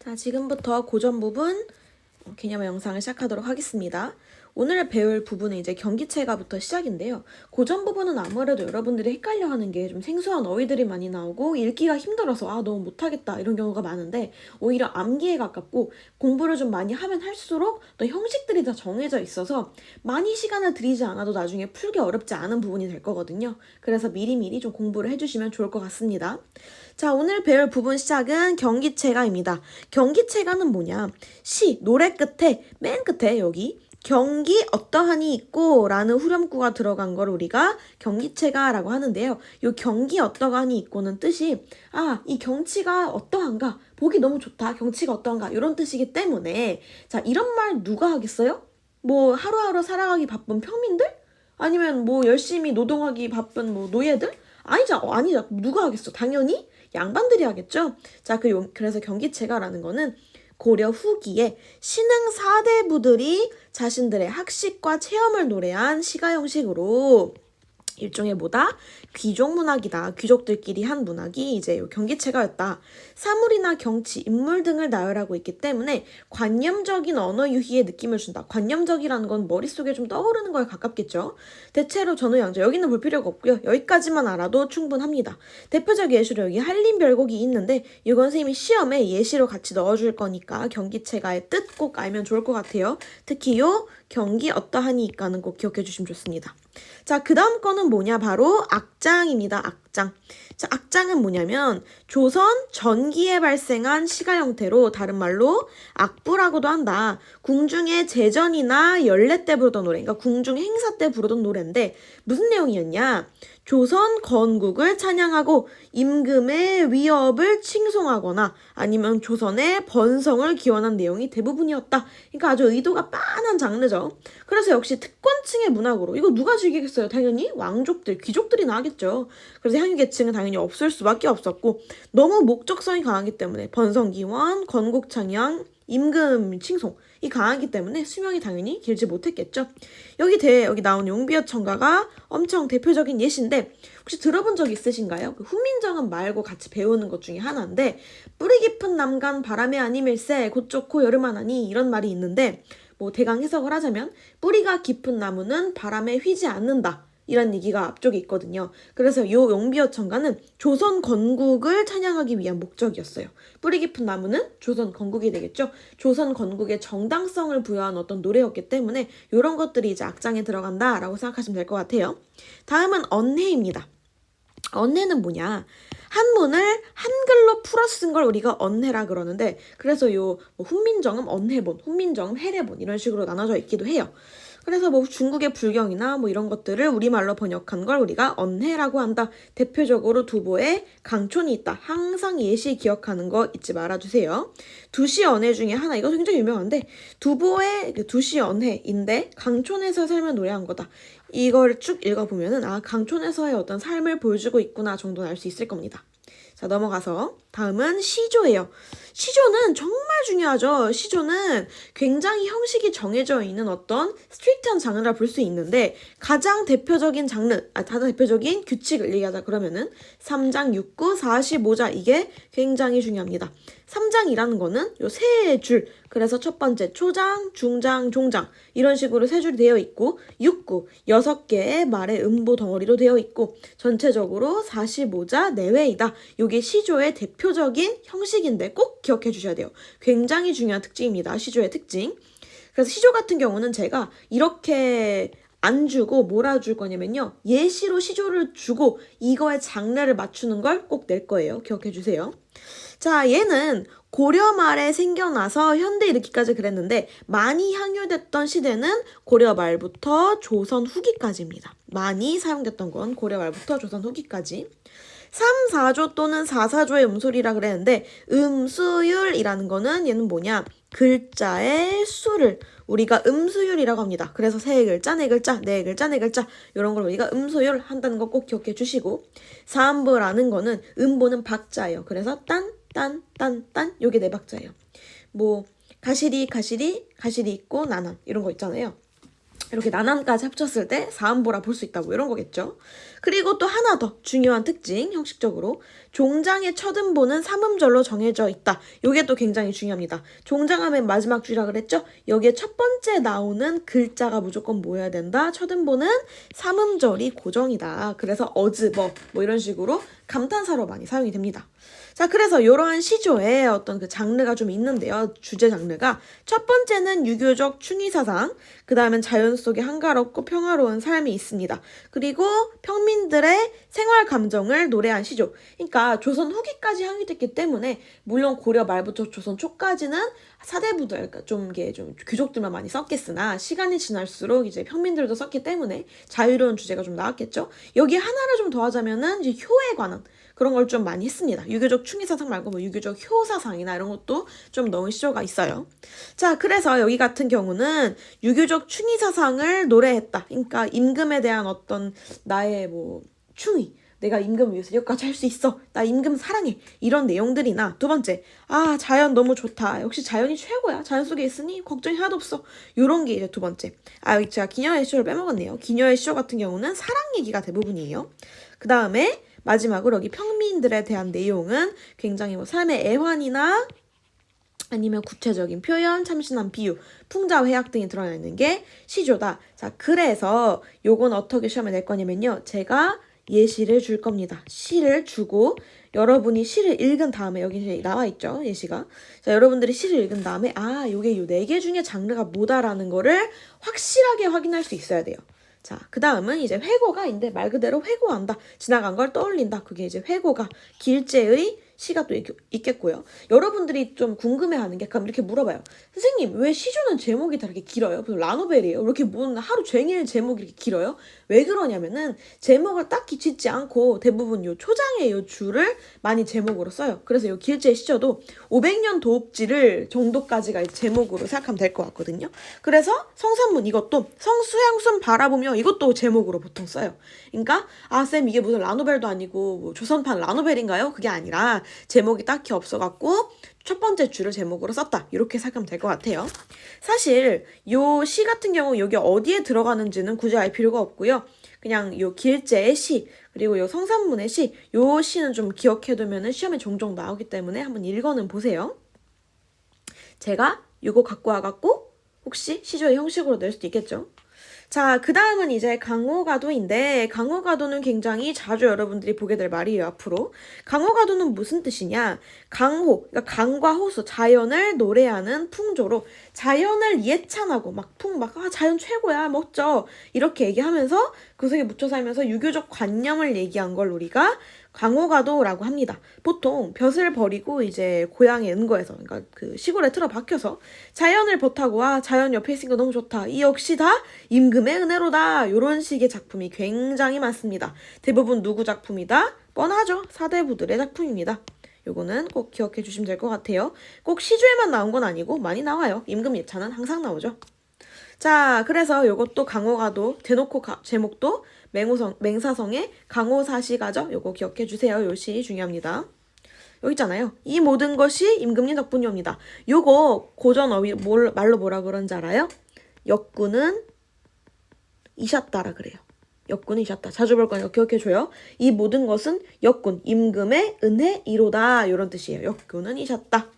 자, 지금부터 고전 부분 개념의 영상을 시작하도록 하겠습니다. 오늘 배울 부분은 이제 경기체가부터 시작인데요. 고전 부분은 아무래도 여러분들이 헷갈려하는 게 좀 생소한 어휘들이 많이 나오고 읽기가 힘들어서 너무 못하겠다 이런 경우가 많은데 오히려 암기에 가깝고 공부를 좀 많이 하면 할수록 또 형식들이 다 정해져 있어서 많이 시간을 들이지 않아도 나중에 풀기 어렵지 않은 부분이 될 거거든요. 그래서 미리미리 좀 공부를 해주시면 좋을 것 같습니다. 자, 오늘 배울 부분 시작은 경기체가입니다. 경기체가는 뭐냐? 노래 끝에 맨 끝에 여기 경기 어떠하니 있고 라는 후렴구가 들어간 걸 우리가 경기체가라고 하는데요. 이 경기 어떠하니 있고는 뜻이 이 경치가 어떠한가? 보기 너무 좋다. 경치가 어떠한가? 이런 뜻이기 때문에 자, 이런 말 누가 하겠어요? 뭐 하루하루 살아가기 바쁜 평민들? 아니면 뭐 열심히 노동하기 바쁜 뭐 노예들? 아니죠. 누가 하겠어? 당연히 양반들이 하겠죠. 자, 그래서 경기체가라는 거는 고려 후기에 신흥 사대부들이 자신들의 학식과 체험을 노래한 시가 형식으로 일종의 귀족 문학이다. 귀족들끼리 한 문학이 이제 경기체가였다. 사물이나 경치, 인물 등을 나열하고 있기 때문에 관념적인 언어 유희의 느낌을 준다. 관념적이라는 건 머릿속에 좀 떠오르는 거에 가깝겠죠. 대체로 전후양자, 여기는 볼 필요가 없고요. 여기까지만 알아도 충분합니다. 대표적 예시로 여기 한림별곡이 있는데 이건 선생님이 시험에 예시로 같이 넣어줄 거니까 경기체가의 뜻 꼭 알면 좋을 것 같아요. 특히 요 경기 어떠하니까는 꼭 기억해 주시면 좋습니다. 자, 그 다음 거는 뭐냐? 바로 악장입니다. 악장. 자, 악장은 뭐냐면 조선 전기에 발생한 시가 형태로 다른 말로 악부라고도 한다. 궁중의 제전이나 연례 때 부르던 노래, 그러니까 궁중 행사 때 부르던 노래인데 무슨 내용이었냐? 조선 건국을 찬양하고 임금의 위협을 칭송하거나 아니면 조선의 번성을 기원한 내용이 대부분이었다. 그러니까 아주 의도가 빤한 장르죠. 그래서 역시 특권층의 문학으로 이거 누가 즐기겠어요? 당연히 왕족들, 귀족들이나 하겠죠. 그래서 향유계층은 당연히 없을 수밖에 없었고 너무 목적성이 강하기 때문에 번성기원, 건국찬양, 임금 칭송 이 강하기 때문에 수명이 당연히 길지 못했겠죠. 여기 나온 용비어 청가가 엄청 대표적인 예시인데 혹시 들어본 적 있으신가요? 훈민정음 말고 같이 배우는 것 중에 하나인데 뿌리 깊은 남간 바람에 아님일세 곧 좋고 여름 하나니 이런 말이 있는데 뭐 대강 해석을 하자면 뿌리가 깊은 나무는 바람에 휘지 않는다. 이런 얘기가 앞쪽에 있거든요. 그래서 요 용비어 청가는 조선 건국을 찬양하기 위한 목적이었어요. 뿌리 깊은 나무는 조선 건국이 되겠죠. 조선 건국의 정당성을 부여한 어떤 노래였기 때문에 이런 것들이 이제 악장에 들어간다라고 생각하시면 될 것 같아요. 다음은 언해입니다. 언해는 뭐냐? 한문을 한글로 풀어 쓴 걸 우리가 언해라 그러는데 그래서 요 훈민정음 언해본, 훈민정음 해례본 이런 식으로 나눠져 있기도 해요. 그래서 중국의 불경이나 이런 것들을 우리말로 번역한 걸 우리가 언해라고 한다. 대표적으로 두보에 강촌이 있다. 항상 예시 기억하는 거 잊지 말아주세요. 두시 언해 중에 하나, 이거 굉장히 유명한데 두보의 두시 언해인데 강촌에서 삶을 노래한 거다. 이걸 쭉 읽어보면은 강촌에서의 어떤 삶을 보여주고 있구나 정도는 알 수 있을 겁니다. 자, 넘어가서 다음은 시조예요. 시조는 정말 중요하죠. 시조는 굉장히 형식이 정해져 있는 어떤 스트릭트한 장르라 볼 수 있는데 가장 대표적인 대표적인 규칙을 얘기하자 그러면은 3장 6구 45자 이게 굉장히 중요합니다. 3장이라는 거는 요 세 줄, 그래서 첫 번째 초장, 중장, 종장 이런 식으로 세 줄이 되어 있고 6구 6개의 말의 음보 덩어리로 되어 있고 전체적으로 45자 내외이다. 이게 시조의 대표적인 형식인데 꼭 기억해 주셔야 돼요. 굉장히 중요한 특징입니다. 시조의 특징. 그래서 시조 같은 경우는 제가 이렇게 안 주고 뭐라 줄 거냐면요. 예시로 시조를 주고 이거의 장르를 맞추는 걸 꼭 낼 거예요. 기억해 주세요. 자, 얘는 고려 말에 생겨나서 현대 이르기까지 그랬는데 많이 향유됐던 시대는 고려 말부터 조선 후기까지입니다. 많이 사용됐던 건 고려 말부터 조선 후기까지. 3, 4조 또는 4, 4조의 음소리라 그랬는데 음수율이라는 거는 얘는 뭐냐? 글자의 수를 우리가 음수율이라고 합니다. 그래서 세 글자, 네 글자, 네 글자, 네 글자 이런 걸 우리가 음소율 한다는 거 꼭 기억해 주시고 사음보라는 거는 음보는 박자예요. 그래서 딴 요게 네 박자예요. 가시리 있고 나남 이런 거 있잖아요. 이렇게 난한까지 합쳤을 때 사음보라 볼 수 있다고 이런 거겠죠. 그리고 또 하나 더 중요한 특징 형식적으로 종장의 첫 음보는 삼음절로 정해져 있다. 이게 또 굉장히 중요합니다. 종장하면 마지막 줄이라 그랬죠. 여기에 첫 번째 나오는 글자가 무조건 뭐여야 된다. 첫 음보는 삼음절이 고정이다. 그래서 뭐 이런 식으로 감탄사로 많이 사용이 됩니다. 자, 그래서 이러한 시조에 어떤 그 장르가 좀 있는데요. 주제 장르가 첫 번째는 유교적 충의사상, 그 다음엔 자연 속에 한가롭고 평화로운 삶이 있습니다. 그리고 평민들의 생활 감정을 노래한 시조. 그러니까 조선 후기까지 향유됐기 때문에 물론 고려 말부터 조선 초까지는 사대부들, 그러니까 좀 이게 좀 귀족들만 많이 썼겠으나 시간이 지날수록 이제 평민들도 썼기 때문에 자유로운 주제가 좀 나왔겠죠. 여기 하나를 좀 더하자면은 이제 효에 관한 그런 걸 좀 많이 했습니다. 유교적 충의사상 말고 뭐 유교적 효사상이나 이런 것도 좀 넣은 시조가 있어요. 자, 그래서 여기 같은 경우는 유교적 충의사상을 노래했다. 그러니까 임금에 대한 어떤 나의 뭐 충의, 내가 임금을 위해서 여기까지 할 수 있어. 나 임금 사랑해. 이런 내용들이나 두 번째, 자연 너무 좋다. 역시 자연이 최고야. 자연 속에 있으니 걱정이 하나도 없어. 요런 게 이제 두 번째. 여기 제가 기녀의 시조를 빼먹었네요. 기녀의 시조 같은 경우는 사랑 얘기가 대부분이에요. 그 다음에 마지막으로 여기 평민들에 대한 내용은 굉장히 뭐 삶의 애환이나 아니면 구체적인 표현, 참신한 비유, 풍자, 회약 등이 드러나 있는 게 시조다. 자, 그래서 요건 어떻게 시험에 낼 거냐면요. 제가 예시를 줄 겁니다. 시를 주고 여러분이 시를 읽은 다음에 여기 나와 있죠. 예시가. 자, 여러분들이 시를 읽은 다음에 요게 요 4개 중에 장르가 뭐다라는 거를 확실하게 확인할 수 있어야 돼요. 자, 그 다음은 이제 회고가인데 말 그대로 회고한다. 지나간 걸 떠올린다. 그게 이제 회고가 길제의 시가 또 있겠고요. 여러분들이 좀 궁금해하는 게 가끔 이렇게 물어봐요. 선생님, 왜 시조는 제목이 다 이렇게 길어요? 무슨 라노벨이에요? 왜 이렇게 하루 종일 제목이 이렇게 길어요? 왜 그러냐면은 제목을 딱히 짓지 않고 대부분 요 초장의 요 줄을 많이 제목으로 써요. 그래서 요 길제 시조도 500년 도읍지를 정도까지가 제목으로 생각하면 될 것 같거든요. 그래서 성산문 이것도 성수양순 바라보며 이것도 제목으로 보통 써요. 그러니까 쌤 이게 무슨 라노벨도 아니고 뭐 조선판 라노벨인가요? 그게 아니라 제목이 딱히 없어갖고 첫 번째 줄을 제목으로 썼다. 이렇게 생각하면 될 것 같아요. 사실 요 시 같은 경우 여기 어디에 들어가는지는 굳이 알 필요가 없고요. 그냥 요 길제의 시 그리고 요 성산문의 시 요 시는 좀 기억해두면 시험에 종종 나오기 때문에 한번 읽어는 보세요. 제가 요거 갖고 와갖고 혹시 시조의 형식으로 낼 수도 있겠죠. 자, 그 다음은 이제 강호가도인데 강호가도는 굉장히 자주 여러분들이 보게 될 말이에요, 앞으로. 강호가도는 무슨 뜻이냐? 그러니까 강과 호수, 자연을 노래하는 풍조로 자연을 예찬하고 자연 최고야, 멋져. 이렇게 얘기하면서 그 속에 묻혀 살면서 유교적 관념을 얘기한 걸 우리가 강호가도라고 합니다. 보통 벼슬 버리고 이제 고향에 은거해서 그러니까 그 시골에 틀어 박혀서 자연을 버타고 자연 옆에 있으니까 너무 좋다. 이 역시 다 임금의 은혜로다. 이런 식의 작품이 굉장히 많습니다. 대부분 누구 작품이다? 뻔하죠. 사대부들의 작품입니다. 요거는 꼭 기억해 주시면 될 것 같아요. 꼭 시조에만 나온 건 아니고 많이 나와요. 임금 예찬은 항상 나오죠. 자, 그래서 요것도 강호가도 대놓고 제목도 맹사성의 강호사시가죠. 요거 기억해 주세요. 요 시 중요합니다. 여기 있잖아요. 이 모든 것이 임금님 덕분이옵니다. 요거 고전 말로 뭐라 그런지 알아요? 역군은 이셨다라 그래요. 역군은 이셨다. 자주 볼 거니까 기억해줘요. 이 모든 것은 역군, 임금의 은혜이로다. 이런 뜻이에요. 역군은 이셨다.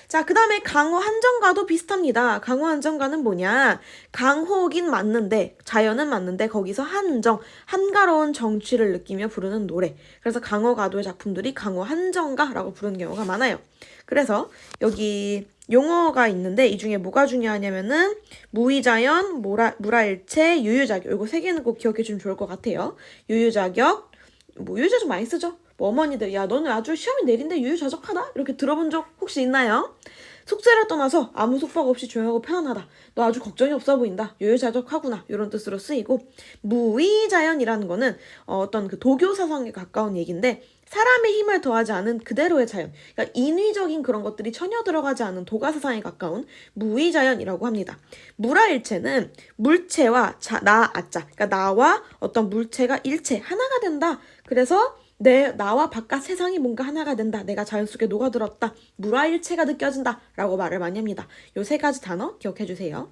자, 그 다음에 강호 한정가도 비슷합니다. 강호 한정가는 뭐냐? 강호긴 맞는데, 자연은 맞는데 거기서 한가로운 정취를 느끼며 부르는 노래. 그래서 강호가도의 작품들이 강호 한정가라고 부르는 경우가 많아요. 그래서 여기 용어가 있는데 이 중에 뭐가 중요하냐면은 무의자연, 무라일체, 유유자격. 이거 세 개는 꼭 기억해 주면 좋을 것 같아요. 유유자격, 유유자격 많이 쓰죠? 어머니들, 야, 너는 아주 시험이 내린데 유유자적하다? 이렇게 들어본 적 혹시 있나요? 숙제를 떠나서 아무 속박 없이 조용하고 편안하다. 너 아주 걱정이 없어 보인다. 유유자적하구나. 이런 뜻으로 쓰이고, 무의자연이라는 거는 어떤 그 도교 사상에 가까운 얘기인데, 사람의 힘을 더하지 않은 그대로의 자연. 그러니까 인위적인 그런 것들이 전혀 들어가지 않은 도가 사상에 가까운 무의자연이라고 합니다. 무라일체는 물체와 아자. 그러니까 나와 어떤 물체가 일체, 하나가 된다. 그래서 나와 바깥 세상이 뭔가 하나가 된다. 내가 자연 속에 녹아들었다. 무라일체가 느껴진다. 라고 말을 많이 합니다. 요 세 가지 단어 기억해 주세요.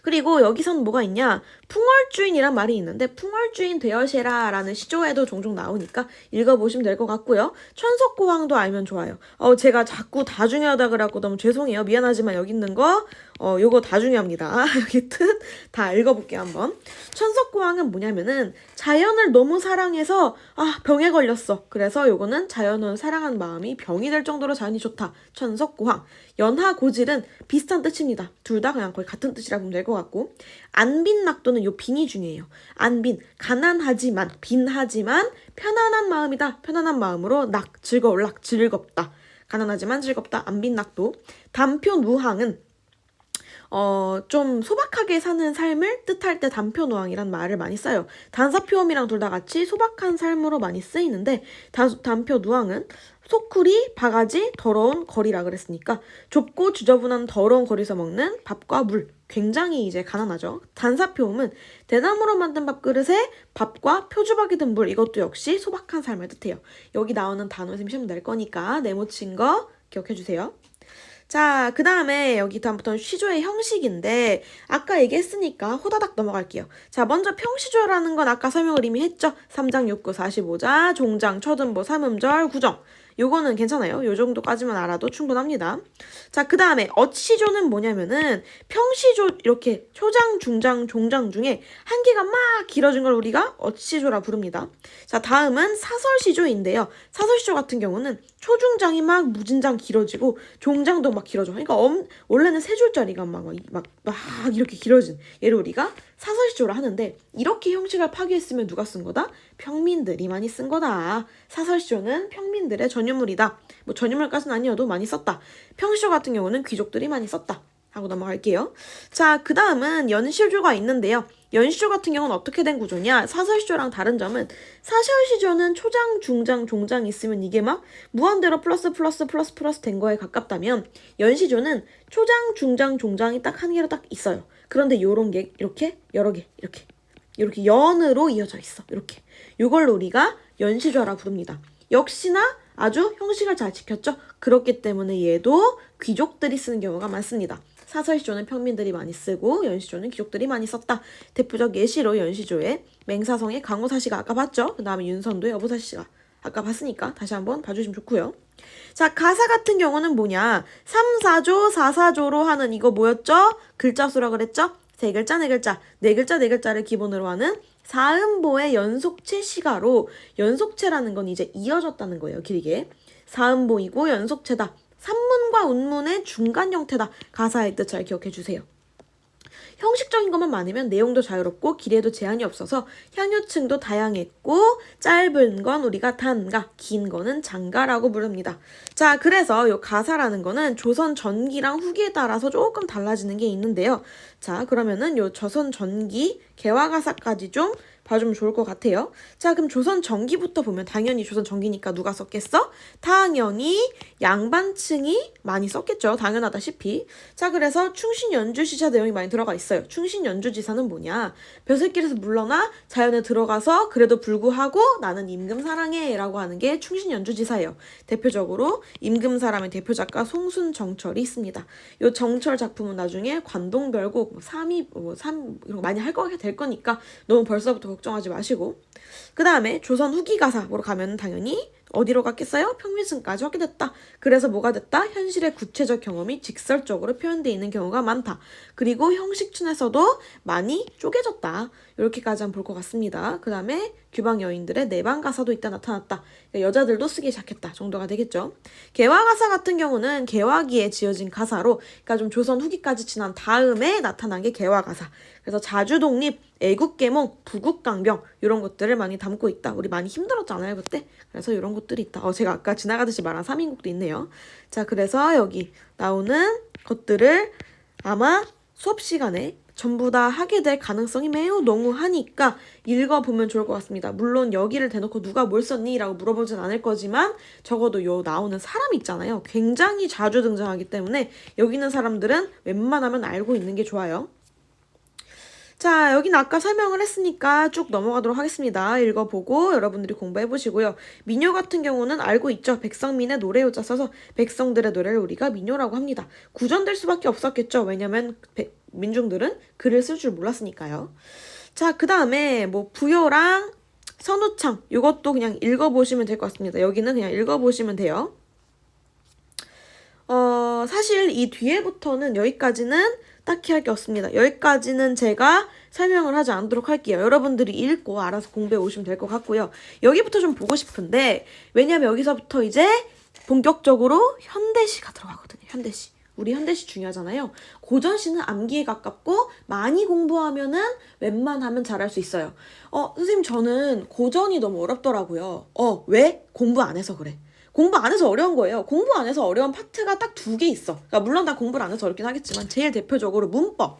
그리고 여기선 뭐가 있냐? 풍월주인이란 말이 있는데 풍월주인 되어시라 라는 시조에도 종종 나오니까 읽어보시면 될 것 같고요. 천석고왕도 알면 좋아요. 제가 자꾸 다 중요하다 그래갖고 너무 죄송해요. 미안하지만 여기 있는 거 요거 다 중요합니다. 여기 뜻 다 읽어볼게요 한번. 천석고왕은 뭐냐면은 자연을 너무 사랑해서 병에 걸렸어. 그래서 요거는 자연을 사랑한 마음이 병이 될 정도로 자연이 좋다. 천석고왕. 연하고질은 비슷한 뜻입니다. 둘 다 그냥 거의 같은 뜻이라 보면 될 것 같고, 안빈낙도는 요 빈이 중요해요. 안빈, 가난하지만 빈하지만 편안한 마음이다. 편안한 마음으로 즐거울락 즐겁다. 가난하지만 즐겁다. 안빈낙도. 단표누항은 좀 소박하게 사는 삶을 뜻할 때 단표노항이란 말을 많이 써요. 단사표음이랑 둘 다 같이 소박한 삶으로 많이 쓰이는데 단표노항은 소쿠리, 바가지, 더러운 거리라 그랬으니까 좁고 지저분한 더러운 거리에서 먹는 밥과 물. 굉장히 이제 가난하죠. 단사표음은 대나무로 만든 밥그릇에 밥과 표주박이 든 물. 이것도 역시 소박한 삶을 뜻해요. 여기 나오는 단어 생시면 될 거니까 네모친 거 기억해주세요. 자, 그 다음에 여기 다음부터는 시조의 형식인데 아까 얘기했으니까 호다닥 넘어갈게요. 자, 먼저 평시조라는 건 아까 설명을 이미 했죠. 3장 6구 45자, 종장, 초등보, 삼음절, 구정. 요거는 괜찮아요. 요 정도까지만 알아도 충분합니다. 자, 그 다음에 엇시조는 뭐냐면은 평시조 이렇게 초장, 중장, 종장 중에 한 개가 막 길어진 걸 우리가 엇시조라 부릅니다. 자, 다음은 사설시조인데요. 사설시조 같은 경우는 초중장이 막 무진장 길어지고 종장도 막 길어져. 그러니까 원래는 세 줄짜리가 막 이렇게 길어진 얘를 우리가 사설시조라 하는데 이렇게 형식을 파괴했으면 누가 쓴 거다? 평민들이 많이 쓴 거다. 사설시조는 평민들의 전유물이다. 뭐 전유물까지는 아니어도 많이 썼다. 평시조 같은 경우는 귀족들이 많이 썼다. 하고 넘어갈게요. 자, 그 다음은 연시조가 있는데요. 연시조 같은 경우는 어떻게 된 구조냐? 사설시조랑 다른 점은 사설시조는 초장, 중장, 종장 있으면 이게 막 무한대로 플러스 된 거에 가깝다면 연시조는 초장, 중장, 종장이 딱 한 개로 딱 있어요. 그런데 요런 게 이렇게 여러 개 이렇게 연으로 이어져 있어. 이렇게. 요걸 우리가 연시조라 부릅니다. 역시나 아주 형식을 잘 지켰죠? 그렇기 때문에 얘도 귀족들이 쓰는 경우가 많습니다. 사설시조는 평민들이 많이 쓰고 연시조는 귀족들이 많이 썼다. 대표적 예시로 연시조의 맹사성의 강호사시가 아까 봤죠? 그 다음에 윤선도의 여보사시가 아까 봤으니까 다시 한번 봐주시면 좋고요. 자, 가사 같은 경우는 뭐냐? 3, 4조, 4, 4조로 하는 이거 뭐였죠? 글자수라 그랬죠? 세 글자, 네 글자, 네 글자를 기본으로 하는 사음보의 연속체 시가로 연속체라는 건 이제 이어졌다는 거예요. 길게. 사음보이고 연속체다. 산문과 운문의 중간 형태다. 가사의 뜻 잘 기억해 주세요. 형식적인 것만 많으면 내용도 자유롭고 길에도 제한이 없어서 향유층도 다양했고 짧은 건 우리가 단가, 긴 거는 장가라고 부릅니다. 자, 그래서 요 가사라는 거는 조선 전기랑 후기에 따라서 조금 달라지는 게 있는데요. 자, 그러면은 요 조선 전기 개화가사까지 좀 봐주면 좋을 것 같아요. 자, 그럼 조선 전기부터 보면 당연히 조선 전기니까 누가 썼겠어? 당연히 양반층이 많이 썼겠죠. 당연하다시피. 자, 그래서 충신연주시사 내용이 많이 들어가 있어요. 충신연주지사는 뭐냐? 벼슬길에서 물러나 자연에 들어가서 그래도 불구하고 나는 임금 사랑해 라고 하는 게 충신연주지사예요. 대표적으로 임금사람의 대표 작가 송순정철이 있습니다. 이 정철 작품은 나중에 관동별곡, 이런 거 많이 할 거 될 거니까 너무 벌써부터 걱정하지 마시고. 그 다음에 조선 후기 가사로 가면 당연히 어디로 갔겠어요? 평민층까지 하게 됐다. 그래서 뭐가 됐다? 현실의 구체적 경험이 직설적으로 표현되어 있는 경우가 많다. 그리고 형식춘에서도 많이 쪼개졌다. 이렇게까지 한번 볼 것 같습니다. 그 다음에 규방 여인들의 내방 가사도 이따 나타났다. 그러니까 여자들도 쓰기 시작했다 정도가 되겠죠. 개화 가사 같은 경우는 개화기에 지어진 가사로, 그러니까 좀 조선 후기까지 지난 다음에 나타난 게 개화 가사. 그래서 자주독립, 애국계몽, 부국강병 이런 것들을 많이 담고 있다. 우리 많이 힘들었잖아요 그때. 그래서 이런 것들이 있다. 제가 아까 지나가듯이 말한 3인국도 있네요. 자, 그래서 여기 나오는 것들을 아마 수업 시간에 전부 다 하게 될 가능성이 매우 농후하니까 읽어보면 좋을 것 같습니다. 물론 여기를 대놓고 누가 뭘 썼니? 라고 물어보진 않을 거지만 적어도 요 나오는 사람 있잖아요. 굉장히 자주 등장하기 때문에 여기 있는 사람들은 웬만하면 알고 있는 게 좋아요. 자, 여기는 아까 설명을 했으니까 쭉 넘어가도록 하겠습니다. 읽어보고 여러분들이 공부해보시고요. 민요 같은 경우는 알고 있죠. 백성민의 노래요자 써서 백성들의 노래를 우리가 민요라고 합니다. 구전될 수밖에 없었겠죠. 왜냐면 민중들은 글을 쓸 줄 몰랐으니까요. 자, 그 다음에 뭐 부요랑 선우창 이것도 그냥 읽어보시면 될 것 같습니다. 여기는 그냥 읽어보시면 돼요. 사실 이 뒤에부터는 여기까지는 딱히 할 게 없습니다. 여기까지는 제가 설명을 하지 않도록 할게요. 여러분들이 읽고 알아서 공부해 오시면 될 것 같고요. 여기부터 좀 보고 싶은데 왜냐면 여기서부터 이제 본격적으로 현대시가 들어가거든요. 현대시. 우리 현대시 중요하잖아요. 고전시는 암기에 가깝고 많이 공부하면은 웬만하면 잘할 수 있어요. 선생님 저는 고전이 너무 어렵더라고요. 왜? 공부 안 해서 그래. 공부 안 해서 어려운 거예요. 공부 안 해서 어려운 파트가 딱 2개 있어. 그러니까 물론 다 공부를 안 해서 어렵긴 하겠지만 제일 대표적으로 문법.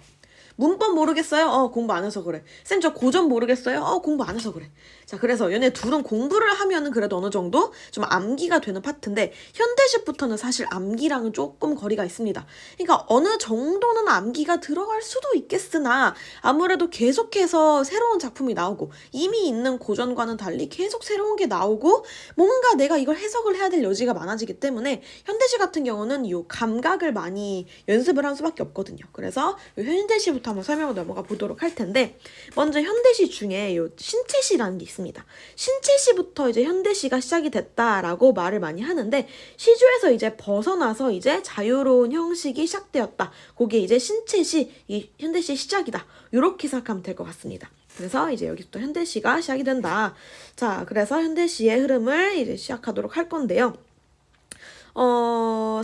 문법 모르겠어요? 공부 안 해서 그래. 쌤, 저 고전 모르겠어요? 공부 안 해서 그래. 자, 그래서 얘네 둘은 공부를 하면은 그래도 어느 정도 좀 암기가 되는 파트인데, 현대식부터는 사실 암기랑은 조금 거리가 있습니다. 그러니까 어느 정도는 암기가 들어갈 수도 있겠으나, 아무래도 계속해서 새로운 작품이 나오고, 이미 있는 고전과는 달리 계속 새로운 게 나오고, 뭔가 내가 이걸 해석을 해야 될 여지가 많아지기 때문에, 현대시 같은 경우는 이 감각을 많이 연습을 할 수밖에 없거든요. 그래서 현대시부터 한번 설명을 넘어가 보도록 할 텐데, 먼저 현대시 중에 요 신체시라는 게 있습니다. 신체시부터 이제 현대시가 시작이 됐다라고 말을 많이 하는데, 시조에서 이제 벗어나서 이제 자유로운 형식이 시작되었다. 그게 이제 신체시, 이 현대시의 시작이다. 이렇게 생각하면 될 것 같습니다. 그래서 이제 여기부터 현대시가 시작이 된다. 자, 그래서 현대시의 흐름을 이제 시작하도록 할 건데요.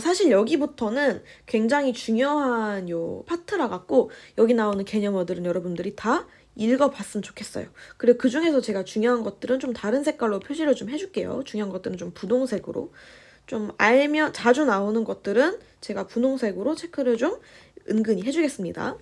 사실 여기부터는 굉장히 중요한 요 파트라 갖고 여기 나오는 개념어들은 여러분들이 다 읽어봤으면 좋겠어요. 그리고 그 중에서 제가 중요한 것들은 좀 다른 색깔로 표시를 좀 해줄게요. 중요한 것들은 좀 분홍색으로. 좀 알면 자주 나오는 것들은 제가 분홍색으로 체크를 좀 은근히 해주겠습니다.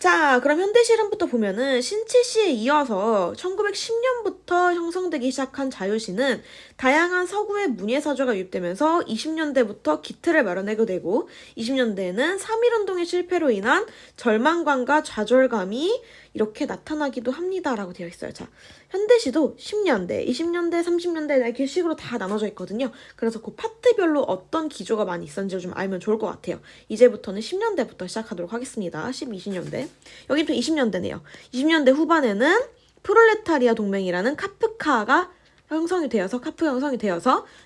자, 그럼 현대시름부터 보면은 신치시에 이어서 1910년부터 형성되기 시작한 자유시는 다양한 서구의 문예사조가 유입되면서 20년대부터 기틀을 마련하게 되고 20년대에는 3.1운동의 실패로 인한 절망감과 좌절감이 이렇게 나타나기도 합니다라고 되어 있어요. 자, 현대시도 10년대, 20년대, 30년대 이렇게 식으로 다 나눠져 있거든요. 그래서 그 파트별로 어떤 기조가 많이 있었는지 좀 알면 좋을 것 같아요. 이제부터는 10년대부터 시작하도록 하겠습니다. 20년대. 여기 또 20년대네요. 20년대 후반에는 프롤레타리아 동맹이라는 카프카가 형성이 되어서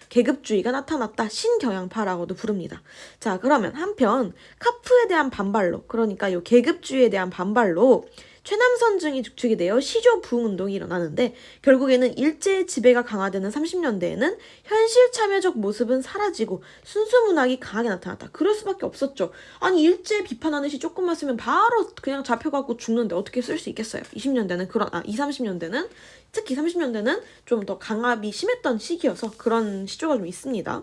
계급주의가 나타났다. 신경향파라고도 부릅니다. 자, 그러면 한편 카프에 대한 반발로, 그러니까 요 계급주의에 대한 반발로 최남선증이 축적이 되어 시조 부흥운동이 일어나는데 결국에는 일제의 지배가 강화되는 30년대에는 현실 참여적 모습은 사라지고 순수문학이 강하게 나타났다. 그럴 수밖에 없었죠. 아니 일제 비판하는 시 조금만 쓰면 바로 그냥 잡혀갖고 죽는데 어떻게 쓸 수 있겠어요. 20년대는 30년대는 특히 30년대는 좀 더 강압이 심했던 시기여서 그런 시조가 좀 있습니다.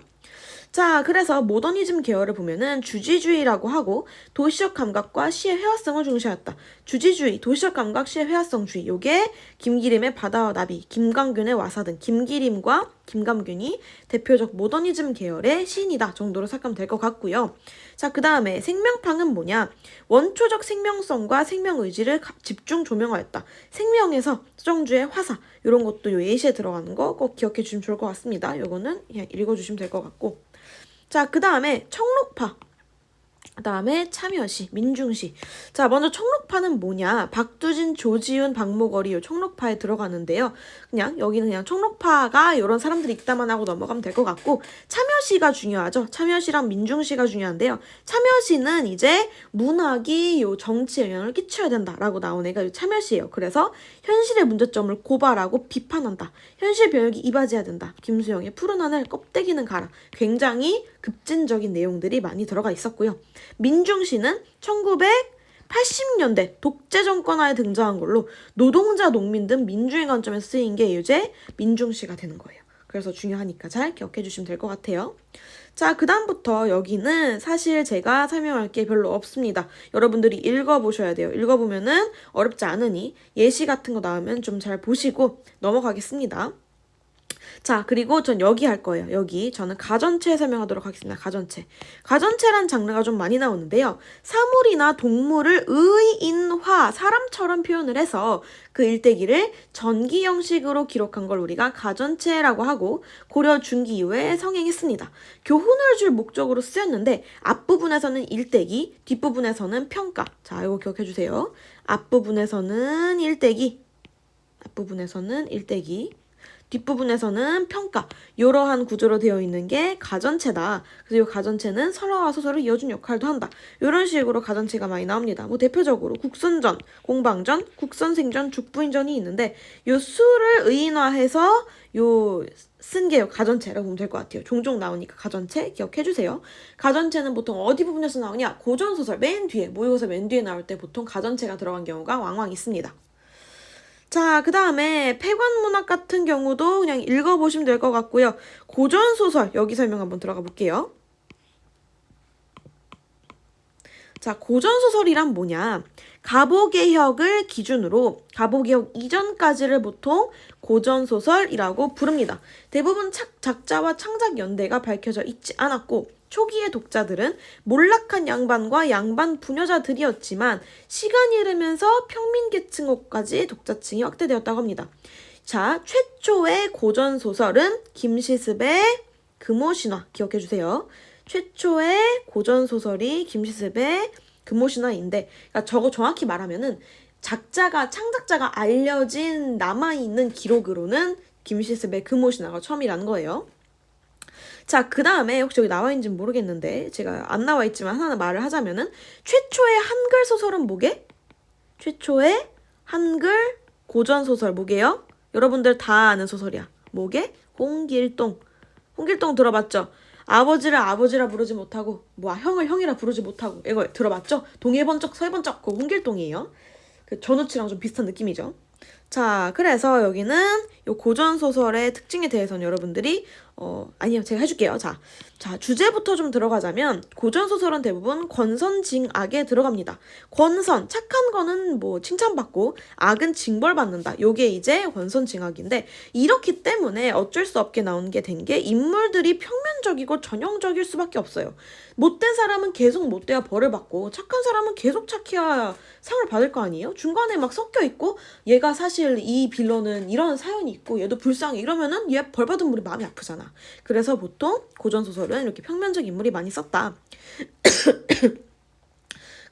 자, 그래서 모더니즘 계열을 보면은 주지주의라고 하고 도시적 감각과 시의 회화성을 중시하였다. 주지주의, 도시적 감각, 시의 회화성주의. 요게 김기림의 바다와 나비, 김감균의 와사 등 김기림과 김감균이 대표적 모더니즘 계열의 시인이다 정도로 생각하면 될 것 같고요. 자, 그 다음에 생명팡은 뭐냐? 원초적 생명성과 생명의지를 집중 조명하였다. 생명에서 수정주의 화사 이런 것도 요 예시에 들어가는 거 꼭 기억해 주시면 좋을 것 같습니다. 요거는 그냥 읽어주시면 될 것 같고. 자, 그 다음에 청록파. 그 다음에 참여시, 민중시. 자, 먼저 청록파는 뭐냐? 박두진, 조지훈, 박모거리 요 청록파에 들어가는데요. 여기는 그냥 청록파가 이런 사람들이 있다만 하고 넘어가면 될 것 같고 참여시가 중요하죠. 참여시랑 민중시가 중요한데요. 참여시는 이제 문학이 요 정치에 영향을 끼쳐야 된다라고 나온 애가 요 참여시예요. 그래서 현실의 문제점을 고발하고 비판한다. 현실 병역이 이바지해야 된다. 김수영의 푸른 하늘 껍데기는 가라. 굉장히 급진적인 내용들이 많이 들어가 있었고요. 민중시는 1980년대 독재 정권하에 등장한 걸로 노동자, 농민 등 민주의 관점에서 쓰인 게 이제 민중시가 되는 거예요. 그래서 중요하니까 잘 기억해 주시면 될 것 같아요. 자, 그 다음부터 여기는 사실 제가 설명할 게 별로 없습니다. 여러분들이 읽어보셔야 돼요. 읽어보면은 어렵지 않으니 예시 같은 거 나오면 좀 잘 보시고 넘어가겠습니다. 자, 그리고 전 여기 할 거예요. 여기 저는 가전체 설명하도록 하겠습니다. 가전체. 가전체란 장르가 좀 많이 나오는데요. 사물이나 동물을 의인화, 사람처럼 표현을 해서 그 일대기를 전기 형식으로 기록한 걸 우리가 가전체라고 하고 고려 중기 이후에 성행했습니다. 교훈을 줄 목적으로 쓰였는데 앞부분에서는 일대기, 뒷부분에서는 평가. 자, 이거 기억해 주세요. 앞부분에서는 일대기, 뒷부분에서는 평가. 이러한 구조로 되어 있는 게 가전체다. 그래서 이 가전체는 설화와 소설을 이어준 역할도 한다. 이런 식으로 가전체가 많이 나옵니다. 뭐 대표적으로 국선전, 공방전, 국선생전, 죽부인전이 있는데 요 수를 의인화해서 쓴 게 가전체라고 보면 될 것 같아요. 종종 나오니까 가전체 기억해 주세요. 가전체는 보통 어디 부분에서 나오냐? 고전소설 맨 뒤에, 모의고사 맨 뒤에 나올 때 보통 가전체가 들어간 경우가 왕왕 있습니다. 자, 그 다음에 폐관문학 같은 경우도 그냥 읽어보시면 될 것 같고요. 고전소설, 여기 설명 한번 들어가 볼게요. 자, 고전소설이란 뭐냐? 가보개혁을 기준으로 가보개혁 이전까지를 보통 고전소설이라고 부릅니다. 대부분 작자와 창작 연대가 밝혀져 있지 않았고 초기의 독자들은 몰락한 양반과 양반 부녀자들이었지만 시간이 흐르면서 평민계층까지 독자층이 확대되었다고 합니다. 자, 최초의 고전소설은 김시습의 금오신화 기억해주세요. 최초의 고전소설이 김시습의 금오신화인데 그러니까 저거 정확히 말하면은 창작자가 알려진 남아있는 기록으로는 김시습의 금오신화가 처음이라는 거예요. 자, 그 다음에 혹시 여기 나와 있는지 모르겠는데 제가 안 나와 있지만 하나 말을 하자면은 최초의 한글 소설은 뭐게? 최초의 한글 고전소설 뭐게요? 여러분들 다 아는 소설이야. 뭐게? 홍길동. 홍길동 들어봤죠? 아버지를 아버지라 부르지 못하고 형을 형이라 부르지 못하고 이거 들어봤죠? 동해번쩍 서해번쩍 그 홍길동이에요. 그 전우치랑 좀 비슷한 느낌이죠. 자, 그래서 여기는 요 고전소설의 특징에 대해서는 여러분들이 아니요, 제가 해줄게요. 자, 주제부터 좀 들어가자면 고전소설은 대부분 권선징악에 들어갑니다. 권선, 착한 거는 뭐 칭찬받고 악은 징벌받는다. 요게 이제 권선징악인데 이렇기 때문에 어쩔 수 없게 나온 게 된 게 인물들이 평면적이고 전형적일 수밖에 없어요. 못된 사람은 계속 못돼야 벌을 받고 착한 사람은 계속 착해야 상을 받을 거 아니에요? 중간에 막 섞여 있고 얘가 사실 이 빌런은 이런 사연이 있고 얘도 불쌍해 이러면은 얘 벌 받은 분이 마음이 아프잖아. 그래서 보통 고전소설은 이렇게 평면적 인물이 많이 썼다.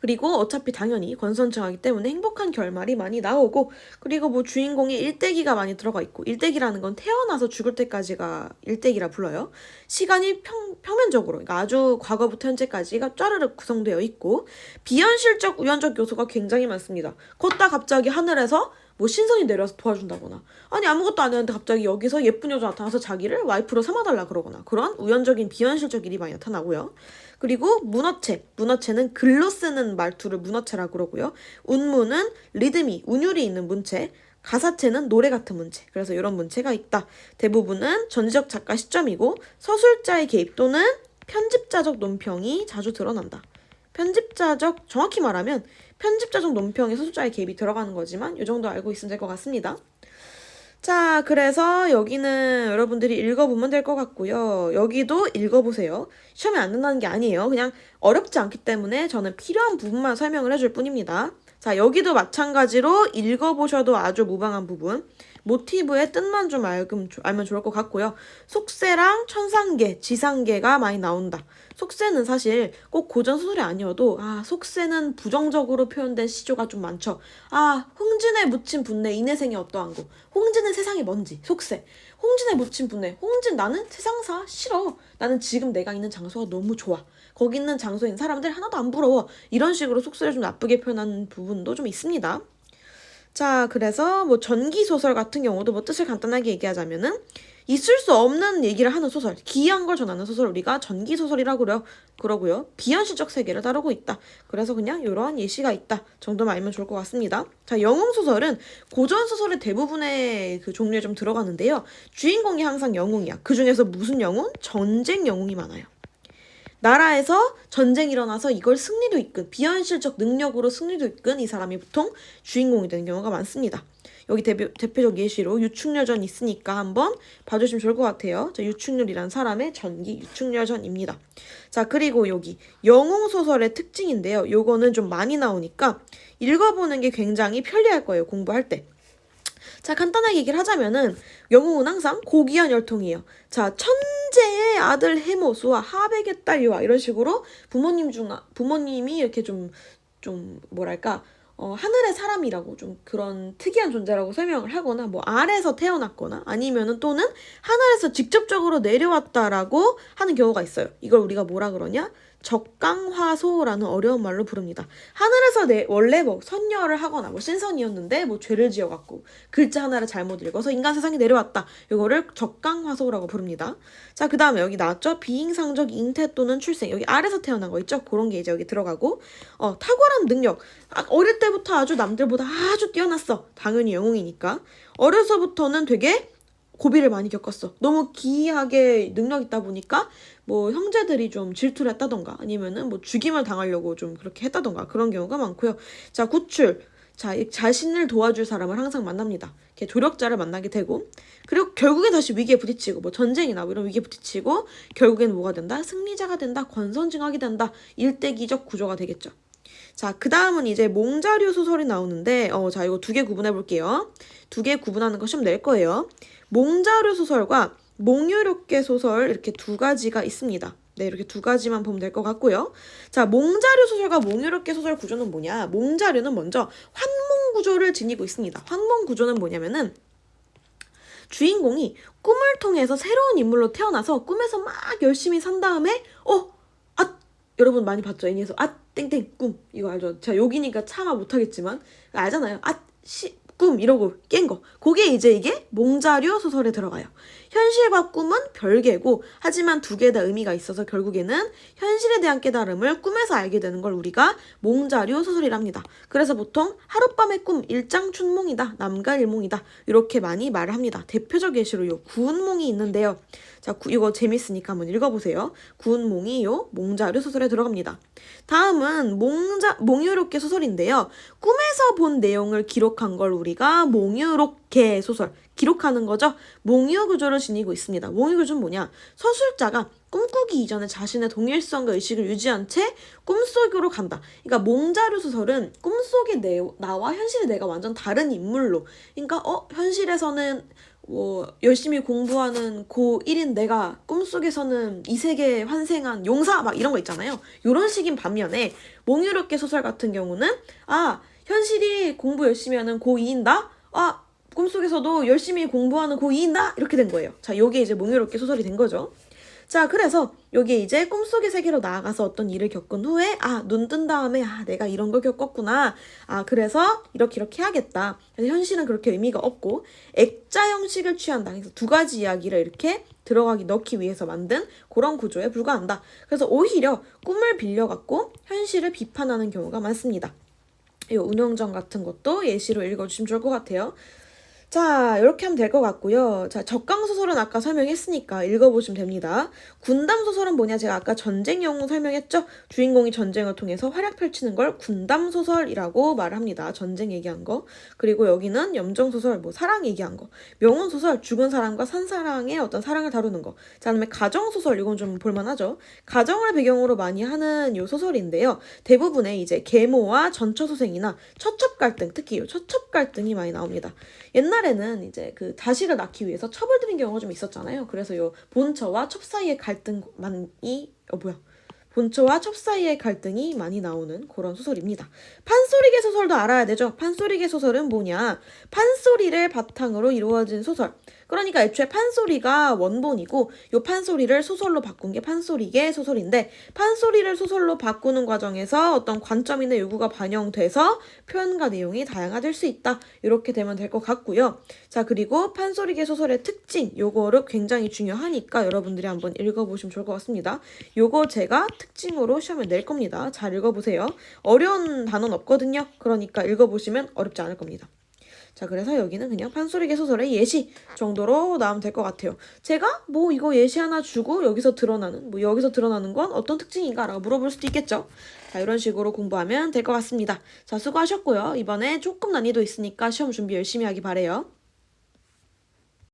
그리고 어차피 당연히 권선징악이기 때문에 행복한 결말이 많이 나오고 그리고 뭐 주인공의 일대기가 많이 들어가 있고 일대기라는 건 태어나서 죽을 때까지가 일대기라 불러요. 시간이 평면적으로 그러니까 아주 과거부터 현재까지가 짜르륵 구성되어 있고 비현실적 우연적 요소가 굉장히 많습니다. 걷다 갑자기 하늘에서 뭐 신선이 내려와서 도와준다거나 아니 아무것도 안 했는데 갑자기 여기서 예쁜 여자 나타나서 자기를 와이프로 삼아달라 그러거나 그런 우연적인 비현실적 일이 많이 나타나고요. 그리고 문어체는 글로 쓰는 말투를 문어체라고 그러고요. 운무는 리듬이 운율이 있는 문체, 가사체는 노래 같은 문체. 그래서 이런 문체가 있다. 대부분은 전지적 작가 시점이고 서술자의 개입 또는 편집자적 논평이 자주 드러난다. 정확히 말하면 편집자적 논평에 서술자의 개입이 들어가는 거지만 이 정도 알고 있으면 될 것 같습니다. 자, 그래서 여기는 여러분들이 읽어보면 될 것 같고요. 여기도 읽어보세요. 시험에 안 된다는 게 아니에요. 그냥 어렵지 않기 때문에 저는 필요한 부분만 설명을 해줄 뿐입니다. 자, 여기도 마찬가지로 읽어보셔도 아주 무방한 부분. 모티브의 뜻만 좀 알면 좋을 것 같고요. 속세랑 천상계, 지상계가 많이 나온다. 속세는 사실 꼭 고전소설이 아니어도 속세는 부정적으로 표현된 시조가 좀 많죠. 홍진에 묻힌 분내 인내생이 어떠한 고 홍진은 세상에 뭔지 속세. 홍진에 묻힌 분내 홍진 나는 세상사 싫어. 나는 지금 내가 있는 장소가 너무 좋아. 거기 있는 장소에 있는 사람들 하나도 안 부러워. 이런 식으로 속세를 좀 나쁘게 표현하는 부분도 좀 있습니다. 자, 그래서 뭐 전기소설 같은 경우도 뭐 뜻을 간단하게 얘기하자면은 있을 수 없는 얘기를 하는 소설, 기이한 걸 전하는 소설 우리가 전기소설이라고 그러고요. 비현실적 세계를 다루고 있다. 그래서 그냥 이러한 예시가 있다 정도만 알면 좋을 것 같습니다. 자, 영웅소설은 고전소설의 대부분의 그 종류에 좀 들어가는데요. 주인공이 항상 영웅이야. 그 중에서 무슨 영웅? 전쟁 영웅이 많아요. 나라에서 전쟁이 일어나서 이걸 승리로 이끈 비현실적 능력으로 승리로 이끈 이 사람이 보통 주인공이 되는 경우가 많습니다. 여기 대표적 예시로 유충렬전 있으니까 한번 봐주시면 좋을 것 같아요. 자, 유충렬이란 사람의 전기 유충렬전입니다. 자, 그리고 여기 영웅소설의 특징인데요. 요거는 좀 많이 나오니까 읽어보는 게 굉장히 편리할 거예요. 공부할 때. 자, 간단하게 얘기를 하자면은 영웅은 항상 고귀한 혈통이에요. 자, 천재의 아들 해모수와 하백의 딸 요아 이런 식으로 부모님이 이렇게 좀 뭐랄까 하늘의 사람이라고 좀 그런 특이한 존재라고 설명을 하거나 뭐 아래에서 태어났거나 아니면은 또는 하늘에서 직접적으로 내려왔다라고 하는 경우가 있어요. 이걸 우리가 뭐라 그러냐? 적강화소라는 어려운 말로 부릅니다. 하늘에서 원래 뭐 선녀를 하거나 뭐 신선이었는데 뭐 죄를 지어갖고 글자 하나를 잘못 읽어서 인간 세상에 내려왔다. 이거를 적강화소라고 부릅니다. 자, 그 다음에 여기 나왔죠? 비잉상적 잉태 또는 출생. 여기 아래서 태어난 거 있죠? 그런 게 이제 여기 들어가고 탁월한 능력. 어릴 때부터 아주 남들보다 아주 뛰어났어. 당연히 영웅이니까. 어려서부터는 되게 고비를 많이 겪었어. 너무 기이하게 능력 있다 보니까 뭐 형제들이 좀 질투를 했다던가 아니면은 뭐 죽임을 당하려고 좀 그렇게 했다던가 그런 경우가 많고요. 자, 구출. 자, 자신을 도와줄 사람을 항상 만납니다. 이렇게 조력자를 만나게 되고 그리고 결국엔 다시 위기에 부딪히고 뭐 전쟁이나 뭐 이런 위기에 부딪히고 결국엔 뭐가 된다? 승리자가 된다. 권선징악이 된다. 일대기적 구조가 되겠죠. 자, 그 다음은 이제 몽자류 소설이 나오는데 자, 이거 두 개 구분해 볼게요. 두 개 구분하는 거 시험 낼 거예요. 몽자류 소설과 몽유롭게 소설 이렇게 두 가지가 있습니다. 네, 이렇게 두 가지만 보면 될 것 같고요. 자, 몽자류 소설과 몽유롭게 소설 구조는 뭐냐? 몽자류는 먼저 환몽 구조를 지니고 있습니다. 환몽 구조는 뭐냐면은 주인공이 꿈을 통해서 새로운 인물로 태어나서 꿈에서 막 열심히 산 다음에 여러분 많이 봤죠? 애니에서 땡땡 꿈 이거 알죠? 제가 여기니까 차마 못하겠지만 알잖아요. 꿈 이러고 깬 거. 그게 이제 이게 몽자류 소설에 들어가요. 현실과 꿈은 별개고 하지만 두 개 다 의미가 있어서 결국에는 현실에 대한 깨달음을 꿈에서 알게 되는 걸 우리가 몽자류 소설이랍니다. 그래서 보통 하룻밤의 꿈 일장춘몽이다. 남가일몽이다. 이렇게 많이 말을 합니다. 대표적 예시로 요 구운몽이 있는데요. 자, 이거 재밌으니까 한번 읽어보세요. 구운몽이 요 몽자류 소설에 들어갑니다. 다음은 몽유롭게 소설인데요. 꿈에서 본 내용을 기록한 걸 우리가 몽유롭게 소설, 기록하는 거죠. 몽유 구조를 지니고 있습니다. 몽유 구조는 뭐냐? 서술자가 꿈꾸기 이전에 자신의 동일성과 의식을 유지한 채 꿈속으로 간다. 그러니까 몽자류 소설은 꿈속의 나와 현실의 내가 완전 다른 인물로. 그러니까 현실에서는 열심히 공부하는 고1인 내가 꿈속에서는 이 세계에 환생한 용사 막 이런 거 있잖아요. 이런 식인 반면에 몽유롭게 소설 같은 경우는 현실이 공부 열심히 하는 고2인다? 꿈속에서도 열심히 공부하는 고2인다? 이렇게 된 거예요. 자, 요게 이제 몽유롭게 소설이 된 거죠. 자, 그래서 여기에 이제 꿈속의 세계로 나아가서 어떤 일을 겪은 후에 눈 뜬 다음에 내가 이런 걸 겪었구나. 그래서 이렇게 해야겠다. 그래서 현실은 그렇게 의미가 없고 액자 형식을 취한다. 그래서 두 가지 이야기를 이렇게 넣기 위해서 만든 그런 구조에 불과한다. 그래서 오히려 꿈을 빌려갖고 현실을 비판하는 경우가 많습니다. 이 운영전 같은 것도 예시로 읽어주시면 좋을 것 같아요. 자, 이렇게 하면 될 것 같고요. 자, 적강소설은 아까 설명했으니까 읽어보시면 됩니다. 군담소설은 뭐냐? 제가 아까 전쟁 영웅 설명했죠? 주인공이 전쟁을 통해서 활약 펼치는 걸 군담소설이라고 말합니다. 전쟁 얘기한 거. 그리고 여기는 염정소설, 사랑 얘기한 거. 명언소설, 죽은 사람과 산 사랑의 어떤 사랑을 다루는 거. 자, 그다음에 가정소설, 이건 좀 볼만하죠? 가정을 배경으로 많이 하는 요 소설인데요. 대부분의 이제 계모와 전처소생이나 처첩 갈등, 특히 요 처첩 갈등이 많이 나옵니다. 옛날에는 이제 그 자식을 낳기 위해서 첩을 들인 경우가 좀 있었잖아요. 그래서 요 본처와 첩 사이의 갈등이 많이 나오는 그런 소설입니다. 판소리개 소설도 알아야 되죠. 판소리개 소설은 뭐냐? 판소리를 바탕으로 이루어진 소설. 그러니까 애초에 판소리가 원본이고 요 판소리를 소설로 바꾼 게 판소리개 소설인데 판소리를 소설로 바꾸는 과정에서 어떤 관점이나 요구가 반영돼서 표현과 내용이 다양화될 수 있다. 이렇게 되면 될 것 같고요. 자, 그리고 판소리개 소설의 특징 요거를 굉장히 중요하니까 여러분들이 한번 읽어보시면 좋을 것 같습니다. 요거 제가 특징으로 시험에 낼 겁니다. 잘 읽어보세요. 어려운 단어는 없거든요. 그러니까 읽어보시면 어렵지 않을 겁니다. 자, 그래서 여기는 그냥 판소리개 소설의 예시 정도로 나오면 될 것 같아요. 제가 뭐 이거 예시 하나 주고 여기서 드러나는 건 어떤 특징인가? 라고 물어볼 수도 있겠죠. 자, 이런 식으로 공부하면 될 것 같습니다. 자, 수고하셨고요. 이번에 조금 난이도 있으니까 시험 준비 열심히 하기 바래요.